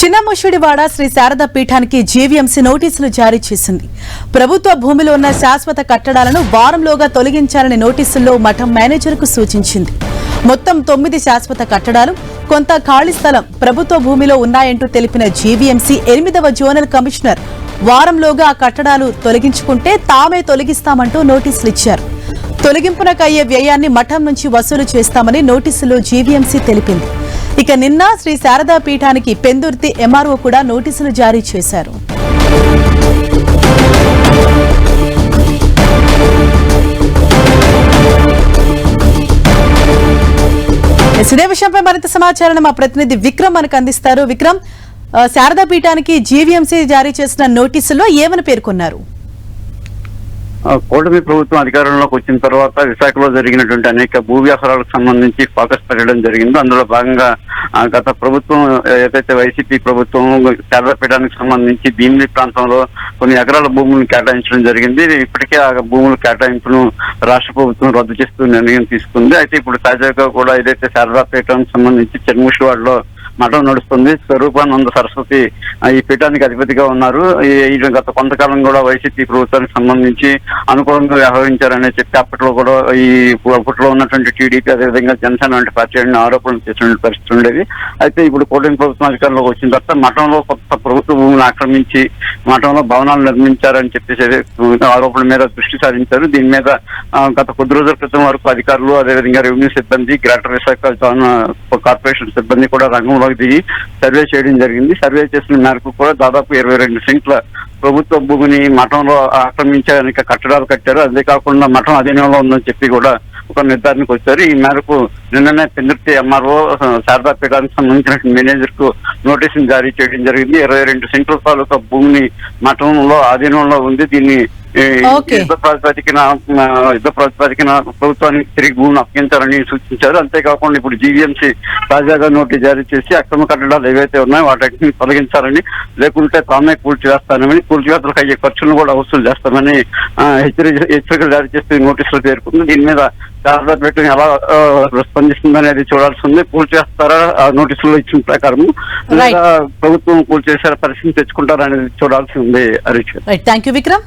చిన్నముషిడివాడ శ్రీ శారద పీఠానికి జీవీఎంసీ నోటీసులు జారీ చేసింది. ప్రభుత్వ భూమిలో ఉన్న శాశ్వత కట్టడాలను వారంలోగా తొలగించాలని నోటీసుల్లో మఠం మేనేజర్కు సూచించింది. మొత్తం 9 శాశ్వత కట్టడాలు, కొంత ఖాళీ స్థలం ప్రభుత్వ భూమిలో ఉన్నాయంటూ తెలిపిన జీవీఎంసీ 8వ జోనల్ కమిషనర్ వారంలోగా ఆ కట్టడాలు తొలగించుకుంటే తామే తొలగిస్తామంటూ నోటీసులు ఇచ్చారు. తొలగింపునకు అయ్యే వ్యయాన్ని మఠం నుంచి వసూలు చేస్తామని నోటీసులో జీవీఎంసీ తెలిపింది. ఇక నిన్న శ్రీ శారదా పీఠానికి పెందుర్తి ఎంఆర్ఓ కూడా నోటీసులు జారీ చేశారు. ఇదే విషయంపై మరింత సమాచారాన్ని మా ప్రతినిధి విక్రమ్ మనకు అందిస్తారు. విక్రమ్, శారదా పీఠానికి జీవీఎంసీ జారీ చేసిన నోటీసుల్లో ఏమని పేర్కొన్నారు? కూటమి ప్రభుత్వం అధికారంలోకి వచ్చిన తర్వాత విశాఖలో జరిగినటువంటి అనేక భూ వ్యవహారాలకు సంబంధించి ఫోకస్ పెట్టడం జరిగిందో అందులో భాగంగా గత ప్రభుత్వం ఏదైతే వైసీపీ ప్రభుత్వం శారదాపీఠానికి సంబంధించి భీమిలి ప్రాంతంలో కొన్ని ఎకరాల భూములను కేటాయించడం జరిగింది. ఇప్పటికే ఆ భూముల కేటాయింపును రాష్ట్ర ప్రభుత్వం రద్దు చేస్తూ నిర్ణయం తీసుకుంది. అయితే ఇప్పుడు తాజాగా కూడా ఏదైతే శారదాపీఠానికి సంబంధించి చెన్ముషివాడలో మఠం నడుస్తుంది. స్వరూపానంద సరస్వతి ఈ పీఠానికి అధిపతిగా ఉన్నారు. గత కొంతకాలం కూడా వైసీపీ ప్రభుత్వానికి సంబంధించి అనుకూలంగా వ్యవహరించారని చెప్పి అప్పట్లో కూడా అప్పట్లో ఉన్నటువంటి టీడీపీ అదేవిధంగా జనసేన వంటి పార్టీలను ఆరోపణలు చేసినటువంటి పరిస్థితి ఉండేది. అయితే ఇప్పుడు కూటమి ప్రభుత్వం అధికారంలోకి వచ్చిన తర్వాత మఠంలో కొత్త ప్రభుత్వ భూమిని ఆక్రమించి మఠంలో భవనాలు నిర్మించారని చెప్పేసి ఆరోపణల మీద దృష్టి సారించారు. దీని మీద గత కొద్ది రోజుల క్రితం వరకు అధికారులు అదేవిధంగా రెవెన్యూ సిబ్బంది, గ్రేటర్ విశాఖ కార్పొరేషన్ సిబ్బంది కూడా రంగంలో దిగి సర్వే చేయడం జరిగింది. సర్వే చేసిన మేరకు కూడా దాదాపు 22 సెంట్ల ప్రభుత్వ భూమిని మఠంలో ఆక్రమించడానికి కట్టడాలు కట్టారు. అంతేకాకుండా మఠం అధీనంలో ఉందని చెప్పి కూడా ఒక నిర్ధారణకు వచ్చారు. ఈ మేరకు నిన్ననే పెందుర్తి ఎంఆర్ఓ శారదా పీఠానికి సంబంధించిన మేనేజర్ కు నోటీసులు జారీ చేయడం జరిగింది. 22 సెంట్ల తాలూకా భూమిని మఠంలో ఆధీనంలో ఉంది. దీన్ని యుద్ధ ప్రాతిపదికన ప్రభుత్వానికి తిరిగి భూమిని అప్పగించాలని సూచించారు. అంతేకాకుండా ఇప్పుడు జీవీఎంసీ తాజాగా నోటీసు జారీ చేసి అక్రమ కట్టడాలు ఏవైతే ఉన్నాయో వాటిని తొలగించాలని, లేకుంటే తామే కూల్చివేస్తానని, కూల్చివేతలకు అయ్యే ఖర్చులను కూడా వసూలు చేస్తామని హెచ్చరికలు జారీ చేస్తూ నోటీసులు పేర్కొంది. దీని మీద శారదా పీఠం ఎలా స్పందిస్తుందనేది చూడాల్సి ఉంది. కూల్చేస్తారా ఆ నోటీసులో ఇచ్చిన ప్రకారం, లేదా ప్రభుత్వం కూల్చేసారా పరిస్థితి తెచ్చుకుంటారా అనేది చూడాల్సి ఉంది. Thank you Vikram.